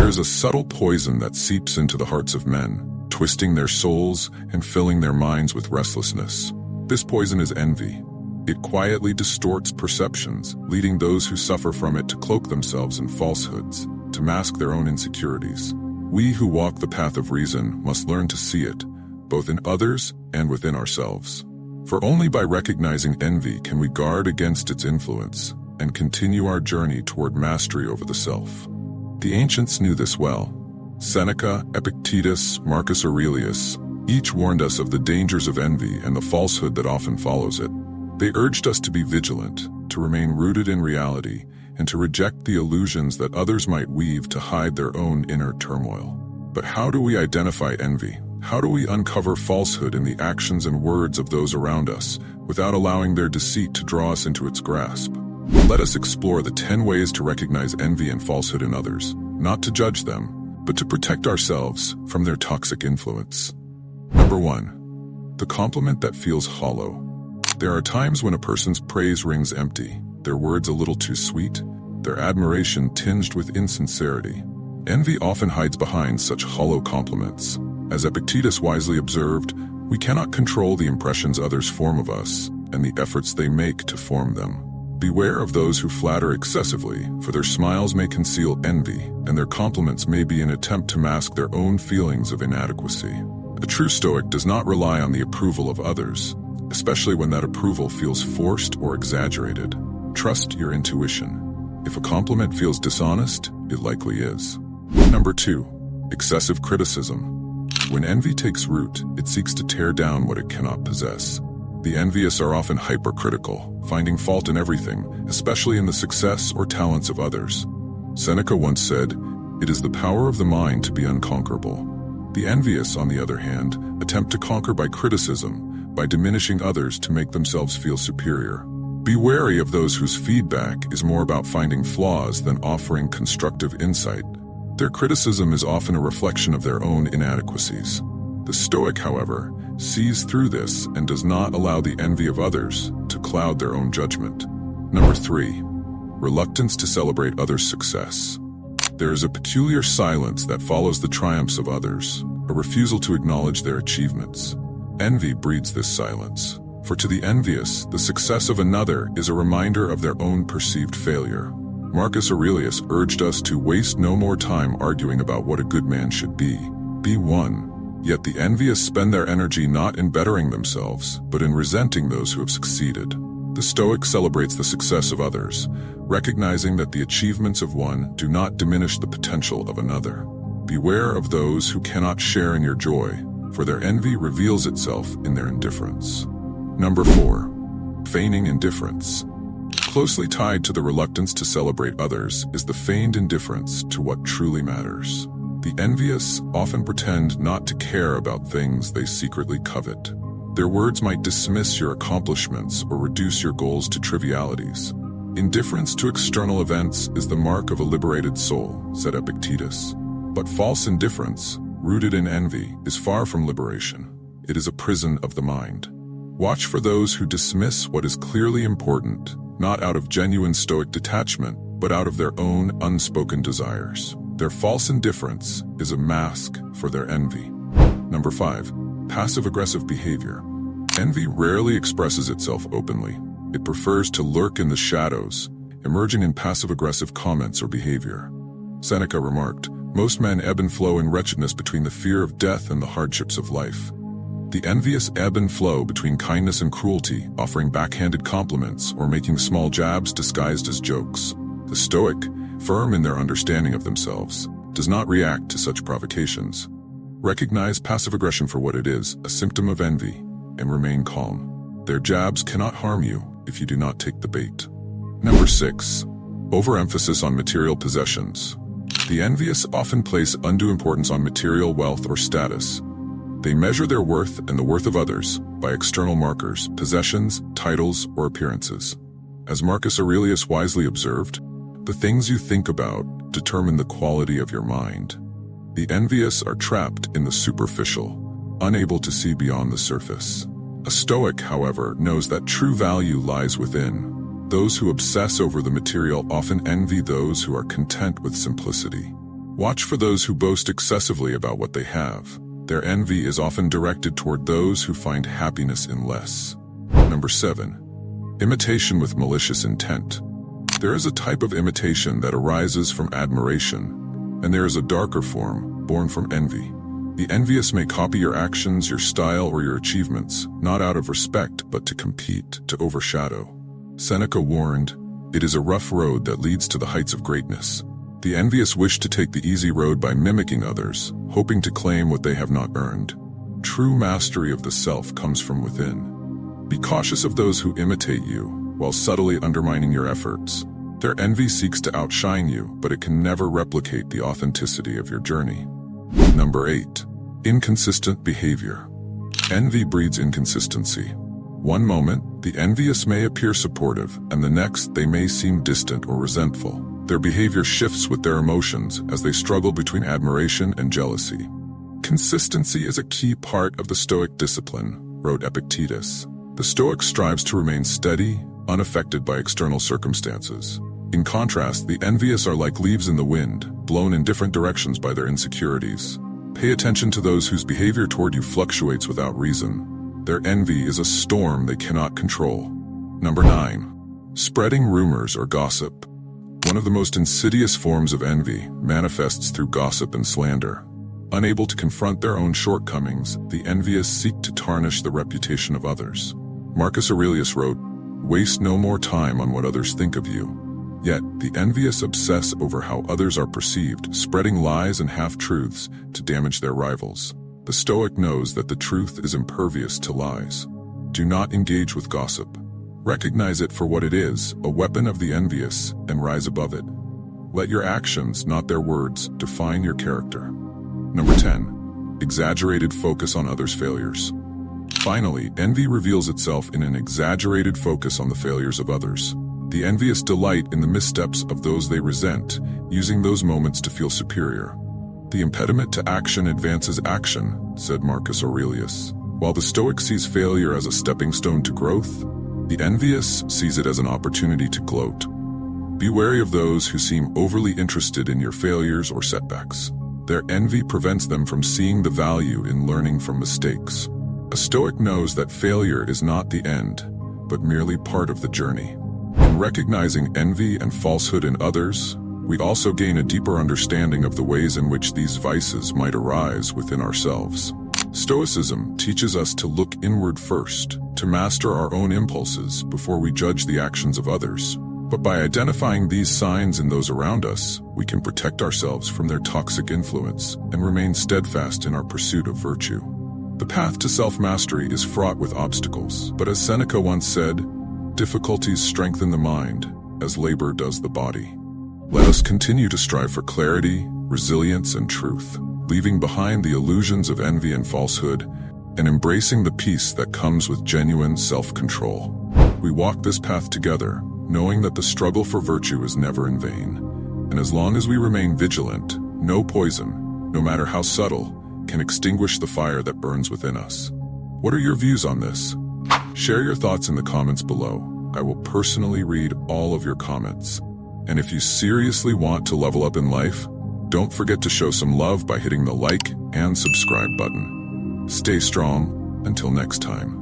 There is a subtle poison that seeps into the hearts of men, twisting their souls and filling their minds with restlessness. This poison is envy. It quietly distorts perceptions, leading those who suffer from it to cloak themselves in falsehoods, to mask their own insecurities. We who walk the path of reason must learn to see it, both in others and within ourselves. For only by recognizing envy can we guard against its influence and continue our journey toward mastery over the self. The ancients knew this well. Seneca, Epictetus, Marcus Aurelius, each warned us of the dangers of envy and the falsehood that often follows it. They urged us to be vigilant, to remain rooted in reality, and to reject the illusions that others might weave to hide their own inner turmoil. But how do we identify envy? How do we uncover falsehood in the actions and words of those around us, without allowing their deceit to draw us into its grasp? Let us explore the 10 ways to recognize envy and falsehood in others, not to judge them, but to protect ourselves from their toxic influence. Number 1. The compliment that feels hollow. There are times when a person's praise rings empty, their words a little too sweet, their admiration tinged with insincerity. Envy often hides behind such hollow compliments. As Epictetus wisely observed, we cannot control the impressions others form of us and the efforts they make to form them. Beware of those who flatter excessively, for their smiles may conceal envy, and their compliments may be an attempt to mask their own feelings of inadequacy. A true Stoic does not rely on the approval of others, especially when that approval feels forced or exaggerated. Trust your intuition. If a compliment feels dishonest, it likely is. Number 2. Excessive criticism. When envy takes root, it seeks to tear down what it cannot possess. The envious are often hypercritical, finding fault in everything, especially in the success or talents of others. Seneca once said, "It is the power of the mind to be unconquerable." The envious, on the other hand, attempt to conquer by criticism, by diminishing others to make themselves feel superior. Be wary of those whose feedback is more about finding flaws than offering constructive insight. Their criticism is often a reflection of their own inadequacies. The Stoic, however, sees through this and does not allow the envy of others to cloud their own judgment. Number 3. Reluctance to celebrate others' success. There is a peculiar silence that follows the triumphs of others, a refusal to acknowledge their achievements. Envy breeds this silence, for to the envious, the success of another is a reminder of their own perceived failure. Marcus Aurelius urged us to waste no more time arguing about what a good man should be. Be one. Yet the envious spend their energy not in bettering themselves, but in resenting those who have succeeded. The Stoic celebrates the success of others, recognizing that the achievements of one do not diminish the potential of another. Beware of those who cannot share in your joy, for their envy reveals itself in their indifference. Number 4. Feigning indifference. Closely tied to the reluctance to celebrate others is the feigned indifference to what truly matters. The envious often pretend not to care about things they secretly covet. Their words might dismiss your accomplishments or reduce your goals to trivialities. Indifference to external events is the mark of a liberated soul, said Epictetus. But false indifference, rooted in envy, is far from liberation. It is a prison of the mind. Watch for those who dismiss what is clearly important, not out of genuine Stoic detachment, but out of their own unspoken desires. Their false indifference is a mask for their envy. Number 5. Passive-aggressive behavior. Envy rarely expresses itself openly. It prefers to lurk in the shadows, emerging in passive-aggressive comments or behavior. Seneca remarked, "Most men ebb and flow in wretchedness between the fear of death and the hardships of life." The envious ebb and flow between kindness and cruelty, offering backhanded compliments or making small jabs disguised as jokes. The Stoic, firm in their understanding of themselves, does not react to such provocations. Recognize passive aggression for what it is, a symptom of envy, and remain calm. Their jabs cannot harm you if you do not take the bait. Number 6. Overemphasis on material possessions. The envious often place undue importance on material wealth or status. They measure their worth and the worth of others by external markers, possessions, titles, or appearances. As Marcus Aurelius wisely observed, the things you think about determine the quality of your mind. The envious are trapped in the superficial, unable to see beyond the surface. A Stoic, however, knows that true value lies within. Those who obsess over the material often envy those who are content with simplicity. Watch for those who boast excessively about what they have. Their envy is often directed toward those who find happiness in less. Number 7. Imitation with malicious intent. There is a type of imitation that arises from admiration, and there is a darker form born from envy. The envious may copy your actions, your style, or your achievements, not out of respect, but to compete, to overshadow. Seneca warned, "It is a rough road that leads to the heights of greatness." The envious wish to take the easy road by mimicking others, hoping to claim what they have not earned. True mastery of the self comes from within. Be cautious of those who imitate you, while subtly undermining your efforts. Their envy seeks to outshine you, but it can never replicate the authenticity of your journey. Number 8. Inconsistent behavior. Envy breeds inconsistency. One moment, the envious may appear supportive, and the next, they may seem distant or resentful. Their behavior shifts with their emotions as they struggle between admiration and jealousy. Consistency is a key part of the Stoic discipline, wrote Epictetus. The Stoic strives to remain steady, unaffected by external circumstances. In contrast, the envious are like leaves in the wind, blown in different directions by their insecurities. Pay attention to those whose behavior toward you fluctuates without reason. Their envy is a storm they cannot control. Number 9. Spreading rumors or gossip. One of the most insidious forms of envy manifests through gossip and slander. Unable to confront their own shortcomings, the envious seek to tarnish the reputation of others. Marcus Aurelius wrote, "Waste no more time on what others think of you." Yet, the envious obsess over how others are perceived, spreading lies and half-truths to damage their rivals. The Stoic knows that the truth is impervious to lies. Do not engage with gossip. Recognize it for what it is, a weapon of the envious, and rise above it. Let your actions, not their words, define your character. Number 10. Exaggerated focus on others' failures. Finally, envy reveals itself in an exaggerated focus on the failures of others. The envious delight in the missteps of those they resent, using those moments to feel superior. The impediment to action advances action, said Marcus Aurelius. While the Stoic sees failure as a stepping stone to growth, the envious sees it as an opportunity to gloat. Be wary of those who seem overly interested in your failures or setbacks. Their envy prevents them from seeing the value in learning from mistakes. A Stoic knows that failure is not the end, but merely part of the journey. In recognizing envy and falsehood in others, we also gain a deeper understanding of the ways in which these vices might arise within ourselves. Stoicism teaches us to look inward first, to master our own impulses before we judge the actions of others. But by identifying these signs in those around us, we can protect ourselves from their toxic influence and remain steadfast in our pursuit of virtue. The path to self-mastery is fraught with obstacles, but as Seneca once said, difficulties strengthen the mind, as labor does the body. Let us continue to strive for clarity, resilience, and truth, leaving behind the illusions of envy and falsehood, and embracing the peace that comes with genuine self-control. We walk this path together, knowing that the struggle for virtue is never in vain. And as long as we remain vigilant, no poison, no matter how subtle, can extinguish the fire that burns within us. What are your views on this? Share your thoughts in the comments below. I will personally read all of your comments. And if you seriously want to level up in life, don't forget to show some love by hitting the like and subscribe button. Stay strong, until next time.